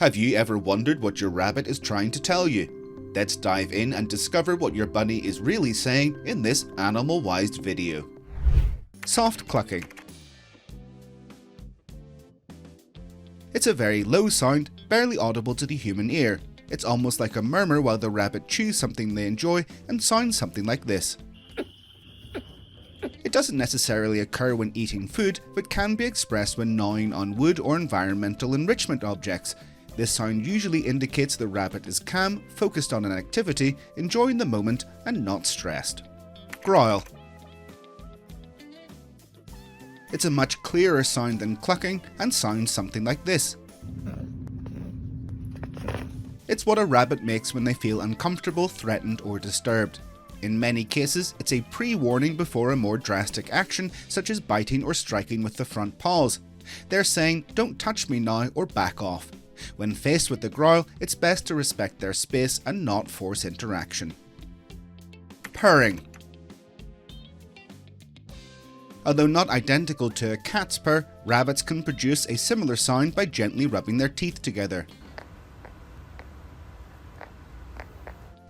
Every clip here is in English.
Have you ever wondered what your rabbit is trying to tell you? Let's dive in and discover what your bunny is really saying in this AnimalWised video. Soft clucking. It's a very low sound, barely audible to the human ear. It's almost like a murmur while the rabbit chews something they enjoy and sounds something like this. It doesn't necessarily occur when eating food, but can be expressed when gnawing on wood or environmental enrichment objects. This sound usually indicates the rabbit is calm, focused on an activity, enjoying the moment, and not stressed. Growl. It's a much clearer sound than clucking and sounds something like this. It's what a rabbit makes when they feel uncomfortable, threatened, or disturbed. In many cases, it's a pre-warning before a more drastic action, such as biting or striking with the front paws. They're saying, "Don't touch me now," or "back off." When faced with the growl, it's best to respect their space and not force interaction. Purring. Although not identical to a cat's purr, rabbits can produce a similar sound by gently rubbing their teeth together.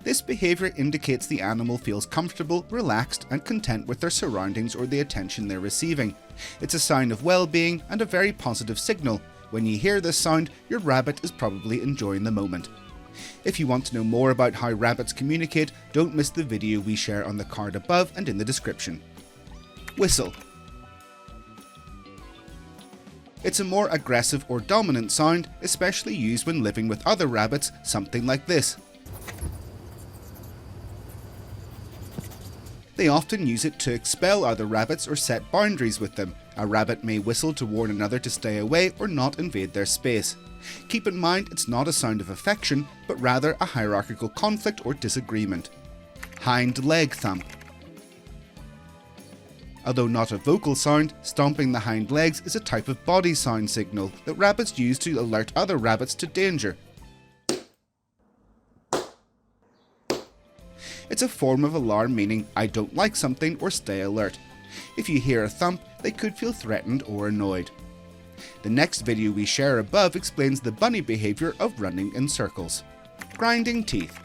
This behaviour indicates the animal feels comfortable, relaxed, and content with their surroundings or the attention they're receiving. It's a sign of well-being and a very positive signal. When you hear this sound, your rabbit is probably enjoying the moment. If you want to know more about how rabbits communicate, don't miss the video we share on the card above and in the description. Whistle. It's a more aggressive or dominant sound, especially used when living with other rabbits, something like this. They often use it to expel other rabbits or set boundaries with them. A rabbit may whistle to warn another to stay away or not invade their space. Keep in mind it's not a sound of affection, but rather a hierarchical conflict or disagreement. Hind leg thump. Although not a vocal sound, stomping the hind legs is a type of body sound signal that rabbits use to alert other rabbits to danger. It's a form of alarm meaning "I don't like something" or "stay alert." If you hear a thump, they could feel threatened or annoyed. The next video we share above explains the bunny behaviour of running in circles. Grinding teeth.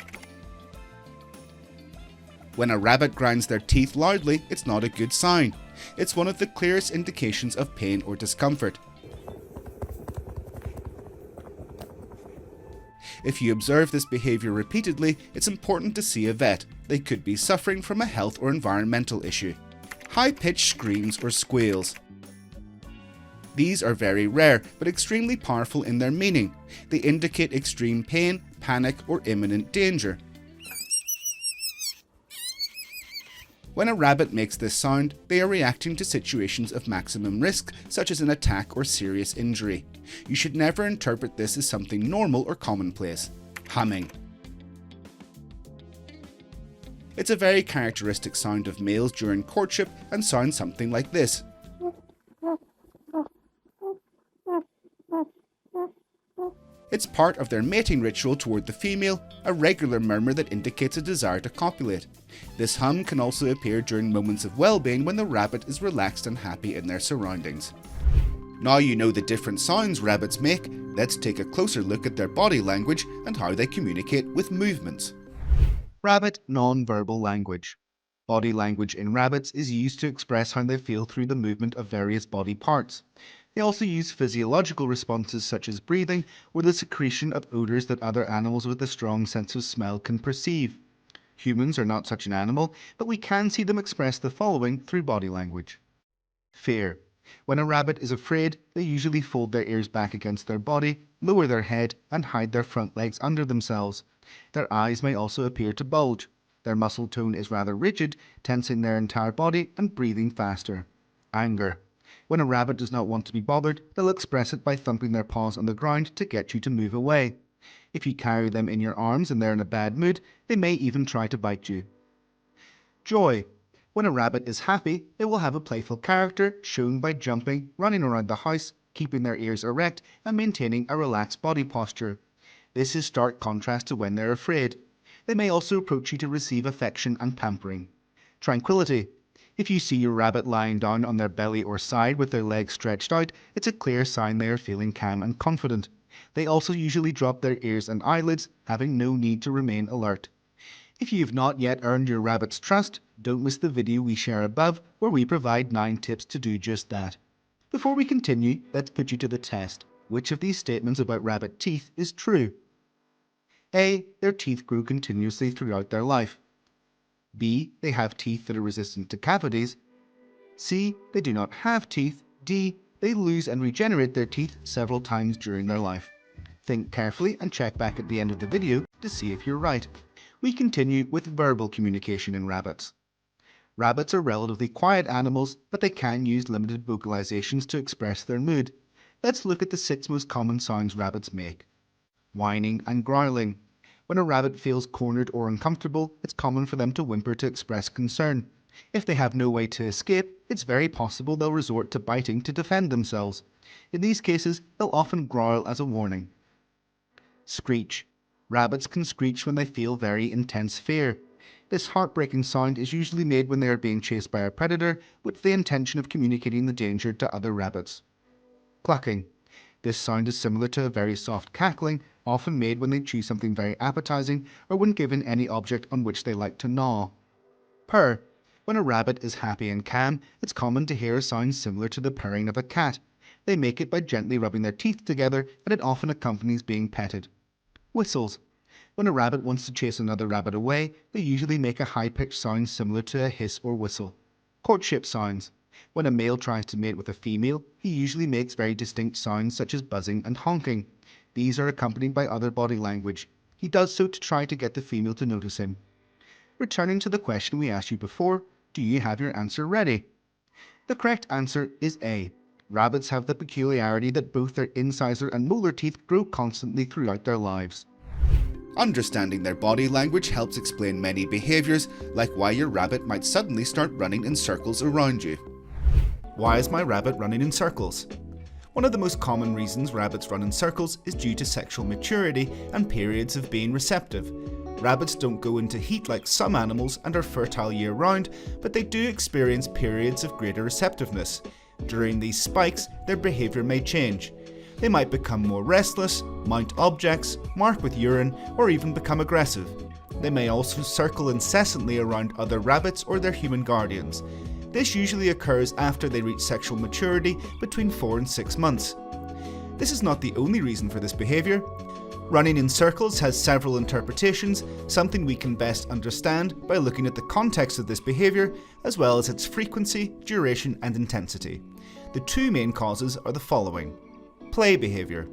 When a rabbit grinds their teeth loudly, it's not a good sign. It's one of the clearest indications of pain or discomfort. If you observe this behaviour repeatedly, it's important to see a vet. They could be suffering from a health or environmental issue. High-pitched screams or squeals. These are very rare, but extremely powerful in their meaning. They indicate extreme pain, panic, or imminent danger. When a rabbit makes this sound, they are reacting to situations of maximum risk, such as an attack or serious injury. You should never interpret this as something normal or commonplace. Humming. It's a very characteristic sound of males during courtship and sounds something like this. It's part of their mating ritual toward the female, a regular murmur that indicates a desire to copulate. This hum can also appear during moments of well-being when the rabbit is relaxed and happy in their surroundings. Now you know the different sounds rabbits make, let's take a closer look at their body language and how they communicate with movements. Rabbit non-verbal language. Body language in rabbits is used to express how they feel through the movement of various body parts. They also use physiological responses such as breathing or the secretion of odours that other animals with a strong sense of smell can perceive. Humans are not such an animal, but we can see them express the following through body language. Fear. When a rabbit is afraid, they usually fold their ears back against their body, lower their head, and hide their front legs under themselves. Their eyes may also appear to bulge. Their muscle tone is rather rigid, tensing their entire body and breathing faster. Anger. When a rabbit does not want to be bothered, they'll express it by thumping their paws on the ground to get you to move away. If you carry them in your arms and they're in a bad mood, they may even try to bite you. Joy. When a rabbit is happy, it will have a playful character, shown by jumping, running around the house, keeping their ears erect, and maintaining a relaxed body posture. This is stark contrast to when they're afraid. They may also approach you to receive affection and pampering. Tranquility. If you see your rabbit lying down on their belly or side with their legs stretched out, it's a clear sign they are feeling calm and confident. They also usually drop their ears and eyelids, having no need to remain alert. If you have not yet earned your rabbit's trust, don't miss the video we share above where we provide 9 tips to do just that. Before we continue, let's put you to the test. Which of these statements about rabbit teeth is true? A. Their teeth grow continuously throughout their life. B. They have teeth that are resistant to cavities. C. They do not have teeth. D. They lose and regenerate their teeth several times during their life. Think carefully and check back at the end of the video to see if you're right. We continue with verbal communication in rabbits. Rabbits are relatively quiet animals, but they can use limited vocalizations to express their mood. Let's look at the 6 most common sounds rabbits make. Whining and growling. When a rabbit feels cornered or uncomfortable, it's common for them to whimper to express concern. If they have no way to escape, it's very possible they'll resort to biting to defend themselves. In these cases, they'll often growl as a warning. Screech. Rabbits can screech when they feel very intense fear. This heartbreaking sound is usually made when they are being chased by a predator with the intention of communicating the danger to other rabbits. Clucking. This sound is similar to a very soft cackling, often made when they chew something very appetizing or when given any object on which they like to gnaw. Purr. When a rabbit is happy and calm, it's common to hear a sound similar to the purring of a cat. They make it by gently rubbing their teeth together, and it often accompanies being petted. Whistles. When a rabbit wants to chase another rabbit away, they usually make a high-pitched sound similar to a hiss or whistle. Courtship sounds. When a male tries to mate with a female, he usually makes very distinct sounds such as buzzing and honking. These are accompanied by other body language. He does so to try to get the female to notice him. Returning to the question we asked you before, do you have your answer ready? The correct answer is A. Rabbits have the peculiarity that both their incisor and molar teeth grow constantly throughout their lives. Understanding their body language helps explain many behaviours, like why your rabbit might suddenly start running in circles around you. Why is my rabbit running in circles? One of the most common reasons rabbits run in circles is due to sexual maturity and periods of being receptive. Rabbits don't go into heat like some animals and are fertile year-round, but they do experience periods of greater receptiveness. During these spikes, their behaviour may change. They might become more restless, mount objects, mark with urine, or even become aggressive. They may also circle incessantly around other rabbits or their human guardians. This usually occurs after they reach sexual maturity between 4 and 6 months. This is not the only reason for this behaviour. Running in circles has several interpretations, something we can best understand by looking at the context of this behaviour, as well as its frequency, duration and intensity. The 2 main causes are the following. Play behaviour.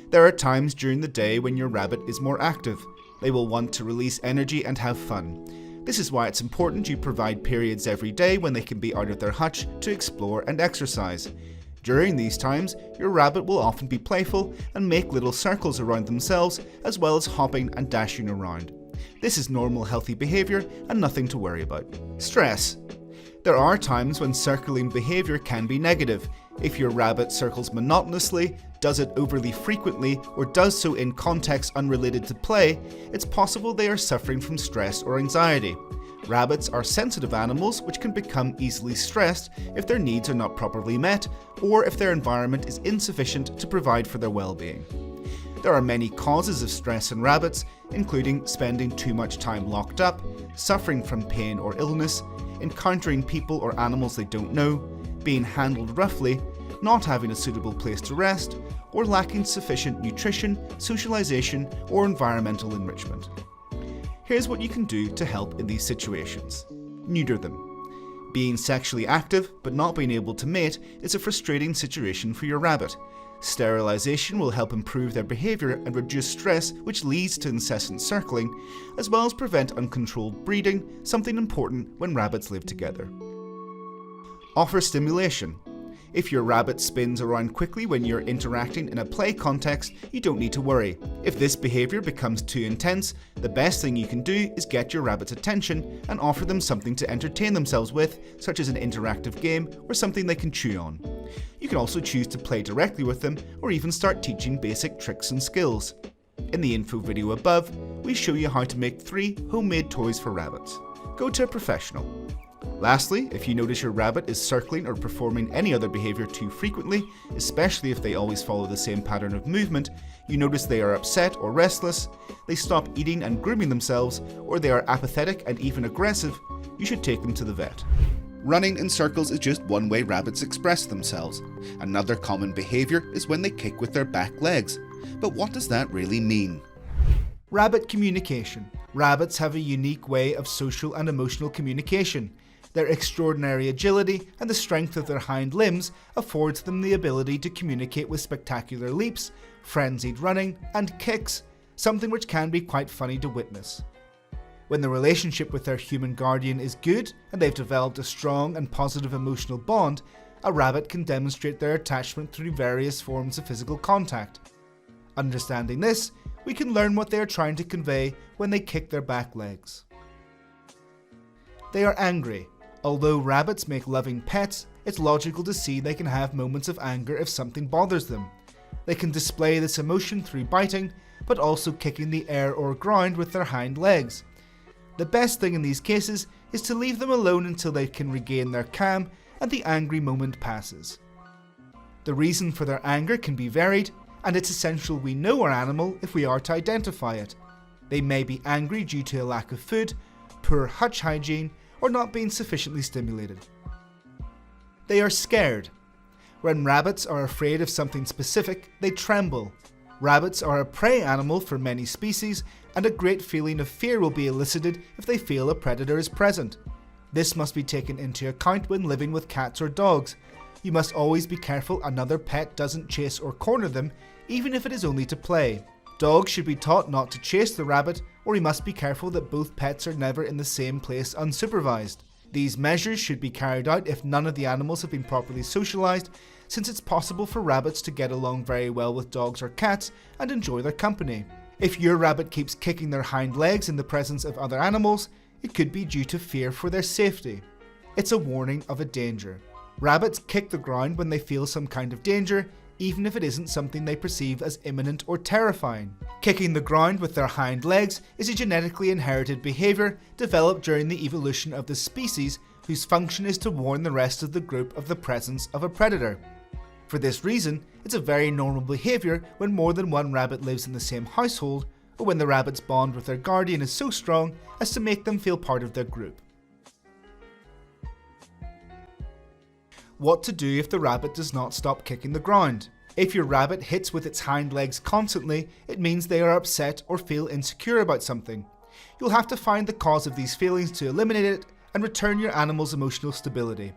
There are times during the day when your rabbit is more active. They will want to release energy and have fun. This is why it's important you provide periods every day when they can be out of their hutch to explore and exercise. During these times, your rabbit will often be playful and make little circles around themselves, as well as hopping and dashing around. This is normal healthy behaviour and nothing to worry about. Stress. There are times when circling behaviour can be negative. If your rabbit circles monotonously, does it overly frequently, or does so in contexts unrelated to play, it's possible they are suffering from stress or anxiety. Rabbits are sensitive animals which can become easily stressed if their needs are not properly met or if their environment is insufficient to provide for their well-being. There are many causes of stress in rabbits, including spending too much time locked up, suffering from pain or illness, encountering people or animals they don't know, being handled roughly, not having a suitable place to rest, or lacking sufficient nutrition, socialization, or environmental enrichment. Here's what you can do to help in these situations. Neuter them. Being sexually active but not being able to mate is a frustrating situation for your rabbit. Sterilization will help improve their behaviour and reduce stress, which leads to incessant circling, as well as prevent uncontrolled breeding, something important when rabbits live together. Offer stimulation. If your rabbit spins around quickly when you're interacting in a play context, you don't need to worry. If this behaviour becomes too intense, the best thing you can do is get your rabbit's attention and offer them something to entertain themselves with, such as an interactive game or something they can chew on. You can also choose to play directly with them or even start teaching basic tricks and skills. In the info video above, we show you how to make 3 homemade toys for rabbits. Go to a professional. Lastly, if you notice your rabbit is circling or performing any other behaviour too frequently, especially if they always follow the same pattern of movement, you notice they are upset or restless, they stop eating and grooming themselves, or they are apathetic and even aggressive, you should take them to the vet. Running in circles is just one way rabbits express themselves. Another common behaviour is when they kick with their back legs. But what does that really mean? Rabbit communication. Rabbits have a unique way of social and emotional communication. Their extraordinary agility and the strength of their hind limbs affords them the ability to communicate with spectacular leaps, frenzied running, and kicks, something which can be quite funny to witness. When the relationship with their human guardian is good and they've developed a strong and positive emotional bond, a rabbit can demonstrate their attachment through various forms of physical contact. Understanding this, we can learn what they are trying to convey when they kick their back legs. They are angry. Although rabbits make loving pets, it's logical to see they can have moments of anger if something bothers them. They can display this emotion through biting, but also kicking the air or ground with their hind legs. The best thing in these cases is to leave them alone until they can regain their calm and the angry moment passes. The reason for their anger can be varied, and it's essential we know our animal if we are to identify it. They may be angry due to a lack of food, poor hutch hygiene, or not being sufficiently stimulated. They are scared. When rabbits are afraid of something specific, they tremble. Rabbits are a prey animal for many species, and a great feeling of fear will be elicited if they feel a predator is present. This must be taken into account when living with cats or dogs. You must always be careful another pet doesn't chase or corner them, even if it is only to play. Dogs should be taught not to chase the rabbit, or we must be careful that both pets are never in the same place unsupervised. These measures should be carried out if none of the animals have been properly socialised, since it's possible for rabbits to get along very well with dogs or cats and enjoy their company. If your rabbit keeps kicking their hind legs in the presence of other animals, it could be due to fear for their safety. It's a warning of a danger. Rabbits kick the ground when they feel some kind of danger, even if it isn't something they perceive as imminent or terrifying. Kicking the ground with their hind legs is a genetically inherited behaviour developed during the evolution of the species, whose function is to warn the rest of the group of the presence of a predator. For this reason, it's a very normal behaviour when more than one rabbit lives in the same household, or when the rabbit's bond with their guardian is so strong as to make them feel part of their group. What to do if the rabbit does not stop kicking the ground? If your rabbit hits with its hind legs constantly, it means they are upset or feel insecure about something. You'll have to find the cause of these feelings to eliminate it and return your animal's emotional stability.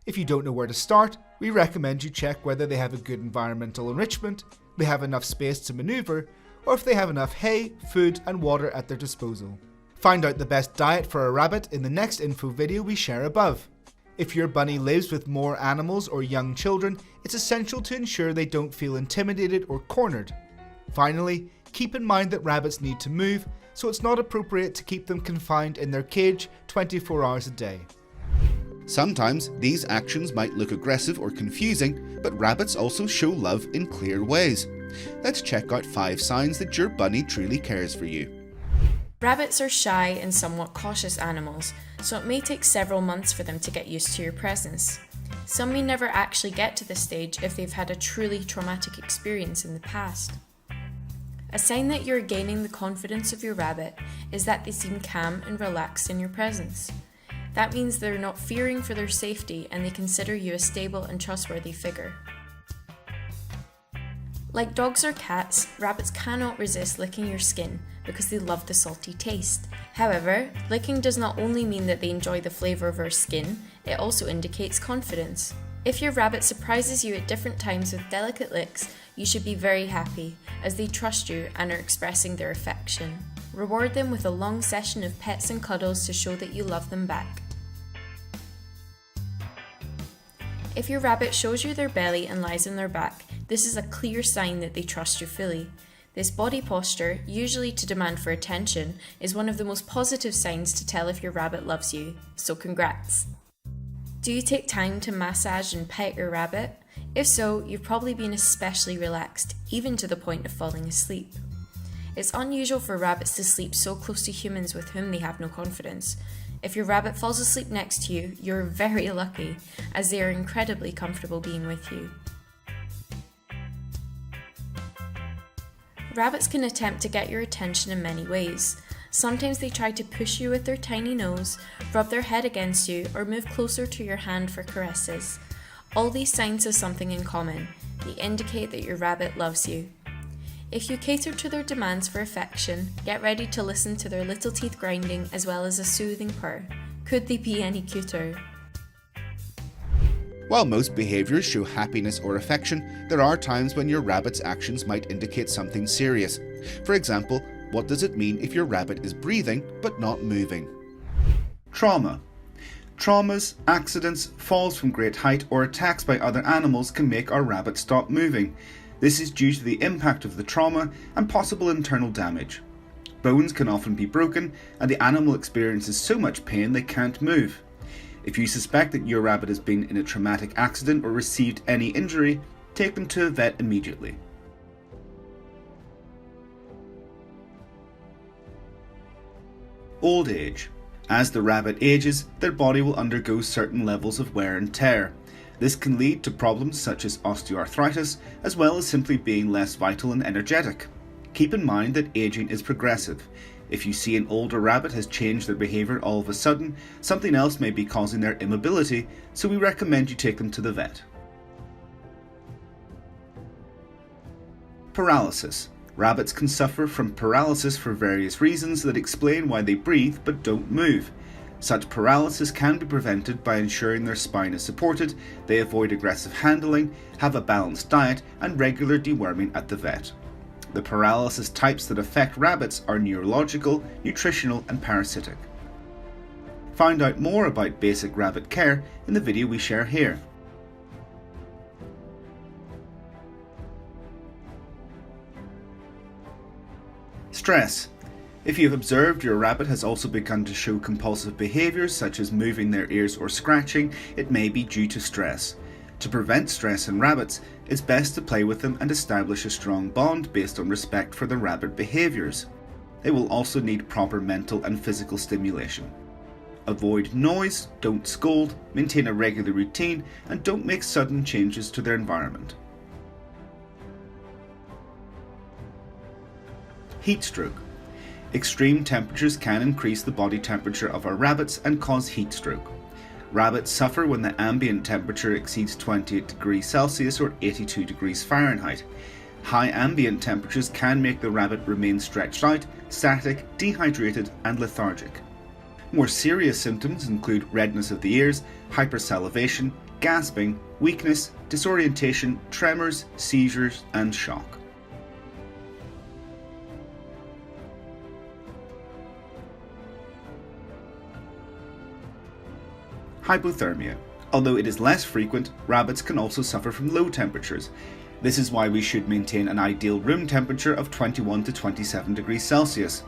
If you don't know where to start, we recommend you check whether they have a good environmental enrichment, they have enough space to maneuver, or if they have enough hay, food and water at their disposal. Find out the best diet for a rabbit in the next info video we share above. If your bunny lives with more animals or young children, it's essential to ensure they don't feel intimidated or cornered. Finally, keep in mind that rabbits need to move, so it's not appropriate to keep them confined in their cage 24 hours a day. Sometimes these actions might look aggressive or confusing, but rabbits also show love in clear ways. Let's check out 5 signs that your bunny truly cares for you. Rabbits are shy and somewhat cautious animals, so it may take several months for them to get used to your presence. Some may never actually get to this stage if they've had a truly traumatic experience in the past. A sign that you're gaining the confidence of your rabbit is that they seem calm and relaxed in your presence. That means they're not fearing for their safety and they consider you a stable and trustworthy figure. Like dogs or cats, rabbits cannot resist licking your skin because they love the salty taste. However, licking does not only mean that they enjoy the flavour of our skin, it also indicates confidence. If your rabbit surprises you at different times with delicate licks, you should be very happy, as they trust you and are expressing their affection. Reward them with a long session of pets and cuddles to show that you love them back. If your rabbit shows you their belly and lies on their back, this is a clear sign that they trust you fully. This body posture, usually to demand for attention, is one of the most positive signs to tell if your rabbit loves you, so congrats! Do you take time to massage and pet your rabbit? If so, you've probably been especially relaxed, even to the point of falling asleep. It's unusual for rabbits to sleep so close to humans with whom they have no confidence. If your rabbit falls asleep next to you, you're very lucky, as they are incredibly comfortable being with you. Rabbits can attempt to get your attention in many ways. Sometimes they try to push you with their tiny nose, rub their head against you, or move closer to your hand for caresses. All these signs have something in common. They indicate that your rabbit loves you. If you cater to their demands for affection, get ready to listen to their little teeth grinding as well as a soothing purr. Could they be any cuter? While most behaviours show happiness or affection, there are times when your rabbit's actions might indicate something serious. For example, what does it mean if your rabbit is breathing but not moving? Trauma. Traumas, accidents, falls from great height, or attacks by other animals can make our rabbit stop moving. This is due to the impact of the trauma and possible internal damage. Bones can often be broken, and the animal experiences so much pain they can't move. If you suspect that your rabbit has been in a traumatic accident or received any injury, take them to a vet immediately. Old age. As the rabbit ages, their body will undergo certain levels of wear and tear. This can lead to problems such as osteoarthritis, as well as simply being less vital and energetic. Keep in mind that aging is progressive. If you see an older rabbit has changed their behaviour all of a sudden, something else may be causing their immobility, so we recommend you take them to the vet. Paralysis. Rabbits can suffer from paralysis for various reasons that explain why they breathe but don't move. Such paralysis can be prevented by ensuring their spine is supported, they avoid aggressive handling, have a balanced diet, and regular deworming at the vet. The paralysis types that affect rabbits are neurological, nutritional, and parasitic. Find out more about basic rabbit care in the video we share here. Stress. If you have observed your rabbit has also begun to show compulsive behaviours such as moving their ears or scratching, it may be due to stress. To prevent stress in rabbits, it's best to play with them and establish a strong bond based on respect for the rabbit behaviours. They will also need proper mental and physical stimulation. Avoid noise, don't scold, maintain a regular routine, and don't make sudden changes to their environment. Heat stroke. Extreme temperatures can increase the body temperature of our rabbits and cause heat stroke. Rabbits suffer when the ambient temperature exceeds 28 degrees Celsius or 82 degrees Fahrenheit. High ambient temperatures can make the rabbit remain stretched out, static, dehydrated, and lethargic. More serious symptoms include redness of the ears, hypersalivation, gasping, weakness, disorientation, tremors, seizures, and shock. Hypothermia. Although it is less frequent, rabbits can also suffer from low temperatures. This is why we should maintain an ideal room temperature of 21 to 27 degrees Celsius.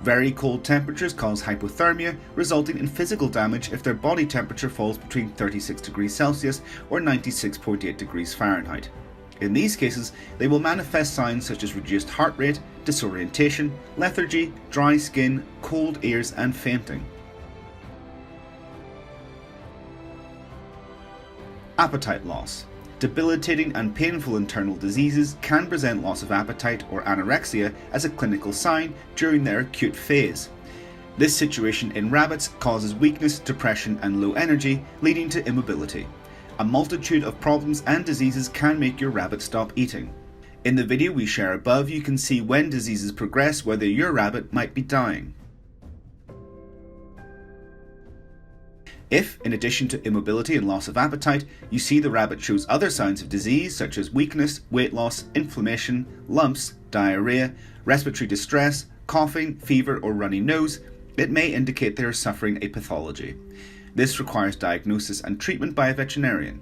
Very cold temperatures cause hypothermia, resulting in physical damage if their body temperature falls between 36 degrees Celsius or 96.8 degrees Fahrenheit. In these cases, they will manifest signs such as reduced heart rate, disorientation, lethargy, dry skin, cold ears, and fainting. Appetite loss. Debilitating and painful internal diseases can present loss of appetite or anorexia as a clinical sign during their acute phase. This situation in rabbits causes weakness, depression, and low energy, leading to immobility. A multitude of problems and diseases can make your rabbit stop eating. In the video we share above, you can see when diseases progress whether your rabbit might be dying. If, in addition to immobility and loss of appetite, you see the rabbit shows other signs of disease such as weakness, weight loss, inflammation, lumps, diarrhea, respiratory distress, coughing, fever, or runny nose, it may indicate they are suffering a pathology. This requires diagnosis and treatment by a veterinarian.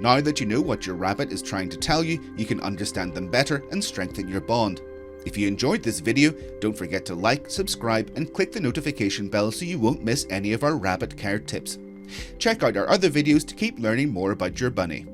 Now that you know what your rabbit is trying to tell you, you can understand them better and strengthen your bond. If you enjoyed this video, don't forget to like, subscribe, and click the notification bell so you won't miss any of our rabbit care tips. Check out our other videos to keep learning more about your bunny.